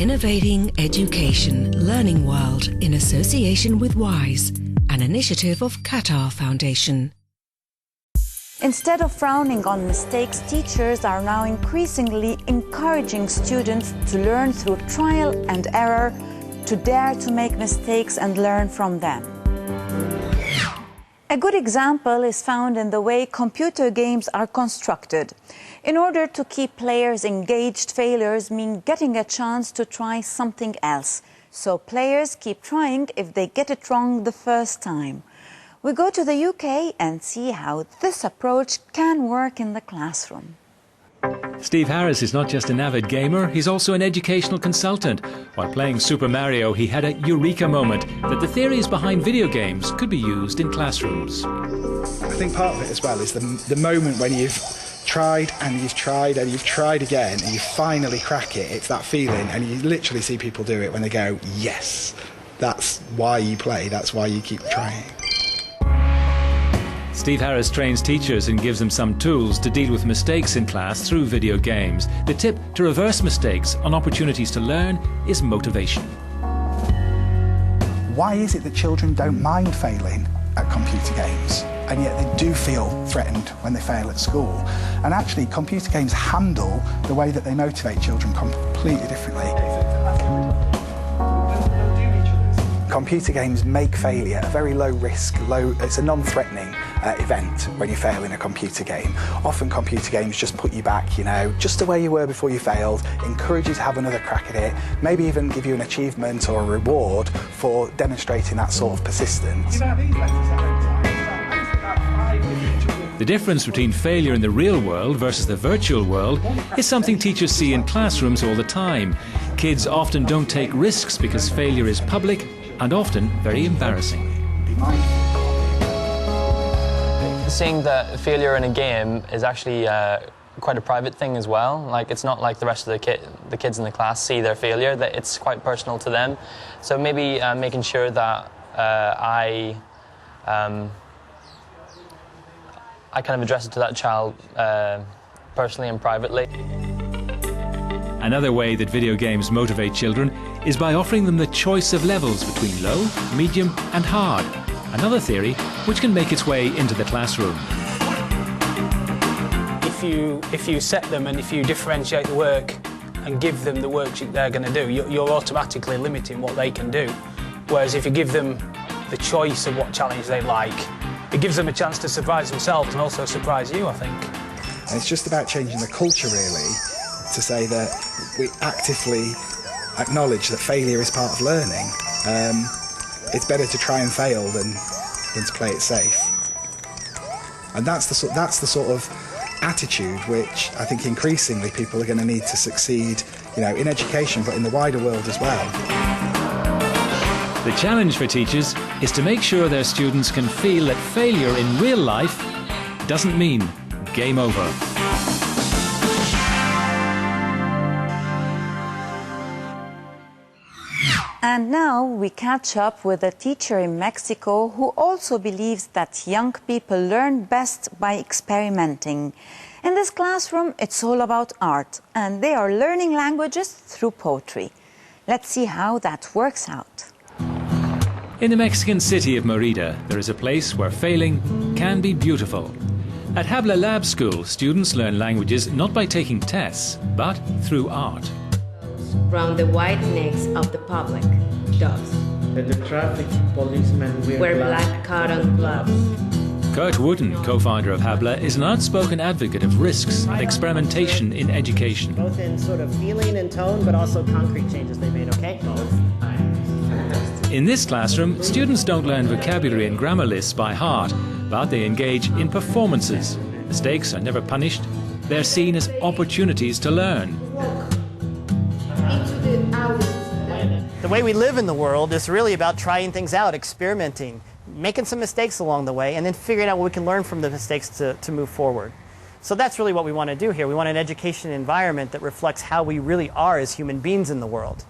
Innovating Education Learning World in association with WISE, an initiative of Qatar Foundation. Instead of frowning on mistakes, teachers are now increasingly encouraging students to learn through trial and error, to dare to make mistakes and learn from them. A good example is found in the way computer games are constructed. In order to keep players engaged, failures mean getting a chance to try something else. So players keep trying if they get it wrong the first time. We go to the UK and see how this approach can work in the classroom. Steve Harris is not just an avid gamer, he's also an educational consultant. While playing Super Mario, he had a eureka moment that the theories behind video games could be used in classrooms. I think part of it as well is the moment when you've tried and you've tried and you've tried again and you finally crack it. It's that feeling, and you literally see people do it when they go, yes, that's why you play, that's why you keep trying. Steve Harris trains teachers and gives them some tools to deal with mistakes in class through video games. The tip to reverse mistakes on opportunities to learn is motivation. Why is it that children don't mind failing at computer games, and yet they do feel threatened when they fail at school? And actually, computer games handle the way that they motivate children completely differently. Computer games make failure a very low risk, it's a non-threatening event when you fail in a computer game. Often computer games just put you back, just to where you were before you failed, encourage you to have another crack at it, maybe even give you an achievement or a reward for demonstrating that sort of persistence. The difference between failure in the real world versus the virtual world is something teachers see in classrooms all the time. Kids often don't take risks because failure is public and often very embarrassing. Seeing that failure in a game is actually quite a private thing as well. Like, it's not like the rest of the kids in the class see their failure, that it's quite personal to them. So maybe making sure that I kind of address it to that child personally and privately. Another way that video games motivate children is by offering them the choice of levels between low, medium and hard. Another theory which can make its way into the classroom. If you set them and if you differentiate the work and give them the work they're going to do, you're automatically limiting what they can do. Whereas if you give them the choice of what challenge they like, it gives them a chance to surprise themselves and also surprise you, I think. And it's just about changing the culture, really, to say that we actively acknowledge that failure is part of learning. It's better to try and fail than to play it safe. And that's the sort of attitude which I think increasingly people are going to need to succeed, in education, but in the wider world as well. The challenge for teachers is to make sure their students can feel that failure in real life doesn't mean game over. And now we catch up with a teacher in Mexico who also believes that young people learn best by experimenting. In this classroom, it's all about art, and they are learning languages through poetry. Let's see how that works out. In the Mexican city of Merida, there is a place where failing can be beautiful. At Habla Lab School, students learn languages not by taking tests, but through art. Round the white necks of the public, dogs. The traffic policemen wear black cotton gloves. Kurt Wooten, co-founder of Habla, is an outspoken advocate of risks and experimentation in education. Both in sort of feeling and tone, but also concrete changes they made, okay? In this classroom, students don't learn vocabulary and grammar lists by heart, but they engage in performances. Mistakes are never punished. They're seen as opportunities to learn. The way we live in the world is really about trying things out, experimenting, making some mistakes along the way, and then figuring out what we can learn from the mistakes to move forward. So that's really what we want to do here. We want an education environment that reflects how we really are as human beings in the world,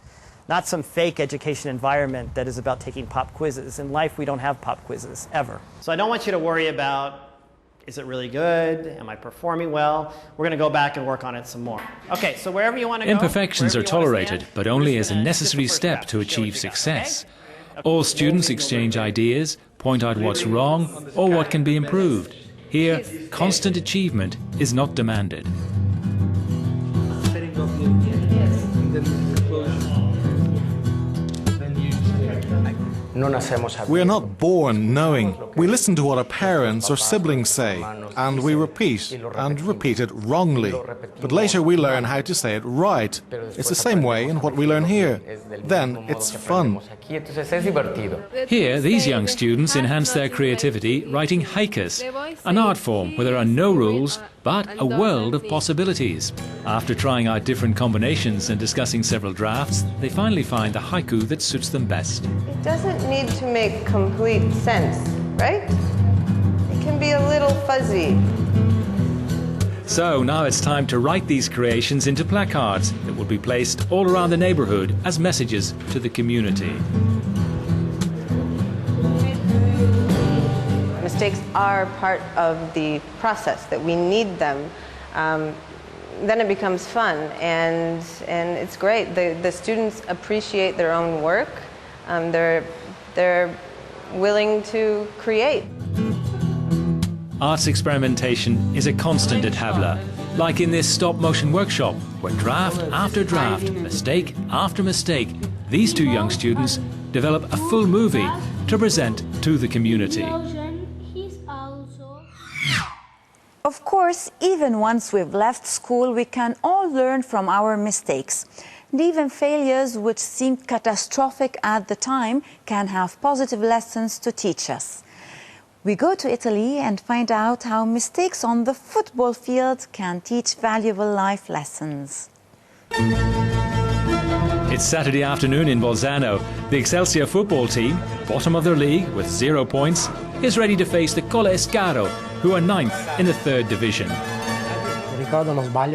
not some fake education environment that is about taking pop quizzes. In life, we don't have pop quizzes, ever. So I don't want you to worry about Is it really good? Am I performing well? We're going to go back and work on it some more. Okay, so wherever you want to go. Imperfections are tolerated, but only as a necessary step to achieve success. All students exchange ideas, point out what's wrong or what can be improved. Here, constant achievement is not demanded. We are not born knowing. We listen to what our parents or siblings say, and we repeat it wrongly. But later we learn how to say it right. It's the same way in what we learn here. Then it's fun. Here, these young students enhance their creativity writing haikus, an art form where there are no rules, but a world of possibilities. After trying out different combinations and discussing several drafts, they finally find the haiku that suits them best. It doesn't need to make complete sense, right? It can be a little fuzzy. So now it's time to write these creations into placards that will be placed all around the neighbourhood as messages to the community. Mistakes are part of the process, that we need them. Then it becomes fun, and it's great. The students appreciate their own work. They're willing to create. Arts experimentation is a constant at Havla, like in this stop-motion workshop, where draft after draft, mistake after mistake, these two young students develop a full movie to present to the community. Of course, even once we've left school, we can all learn from our mistakes. And even failures which seemed catastrophic at the time can have positive lessons to teach us. We go to Italy and find out how mistakes on the football field can teach valuable life lessons. It's Saturday afternoon in Bolzano. The Excelsior football team, bottom of their league with 0 points, is ready to face the Colle Escaro, who are 9th in the 3rd division.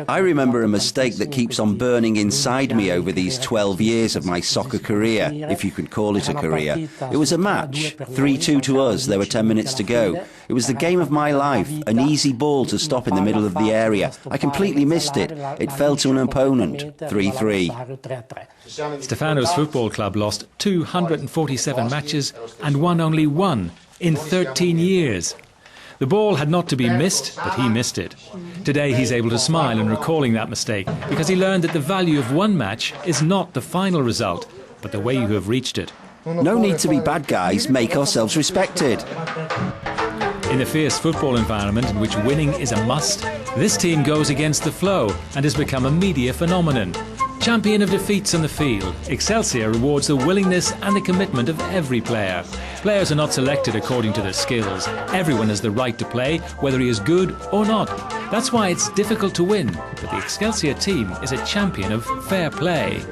I remember a mistake that keeps on burning inside me over these 12 years of my soccer career, if you could call it a career. It was a match, 3-2 to us, there were 10 minutes to go. It was the game of my life, an easy ball to stop in the middle of the area. I completely missed it. It fell to an opponent, 3-3. Stefano's football club lost 247 matches and won only 1 in 13 years. The ball had not to be missed, but he missed it. Today he's able to smile in recalling that mistake, because he learned that the value of one match is not the final result, but the way you have reached it. No need to be bad guys, make ourselves respected. In the fierce football environment in which winning is a must, this team goes against the flow and has become a media phenomenon. Champion of defeats on the field, Excelsior rewards the willingness and the commitment of every player. Players are not selected according to their skills. Everyone has the right to play, whether he is good or not. That's why it's difficult to win, but the Excelsior team is a champion of fair play.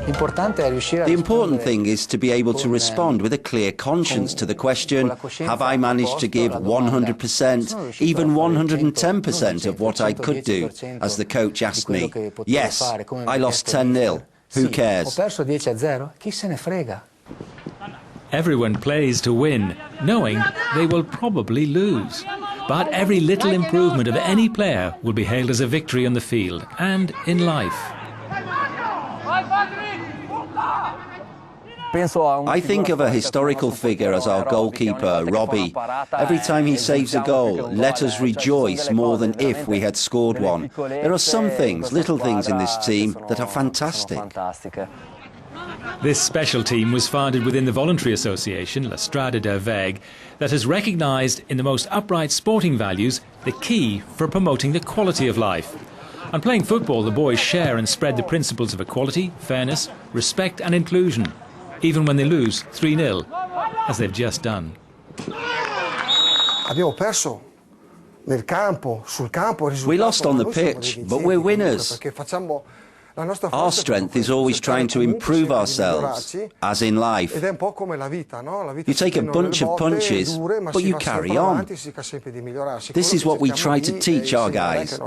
The important thing is to be able to respond with a clear conscience to the question, have I managed to give 100%, even 110% of what I could do, as the coach asked me. Yes, I lost 10-0. Who cares? Everyone plays to win, knowing they will probably lose. But every little improvement of any player will be hailed as a victory on the field and in life. I think of a historical figure as our goalkeeper, Robbie. Every time he saves a goal, let us rejoice more than if we had scored one. There are some things, little things in this team that are fantastic. This special team was founded within the voluntary association, La Strada del Veg, that has recognised in the most upright sporting values the key for promoting the quality of life. On playing football, the boys share and spread the principles of equality, fairness, respect and inclusion, even when they lose 3-0, as they've just done. We lost on the pitch, but we're winners. Our strength is always trying to improve ourselves, as in life. You take a bunch of punches, but you carry on. This is what we try to teach our guys.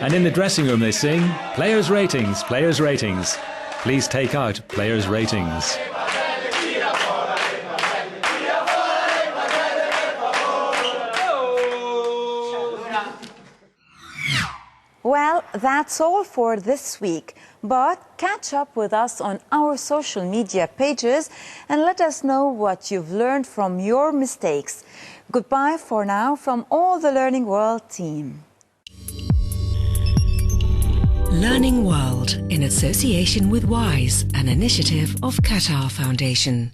And in the dressing room they sing, players' ratings, players' ratings. Please take out players' ratings. Well, that's all for this week, but catch up with us on our social media pages and let us know what you've learned from your mistakes. Goodbye for now from all the Learning World team. Learning World in association with WISE, an initiative of Qatar Foundation.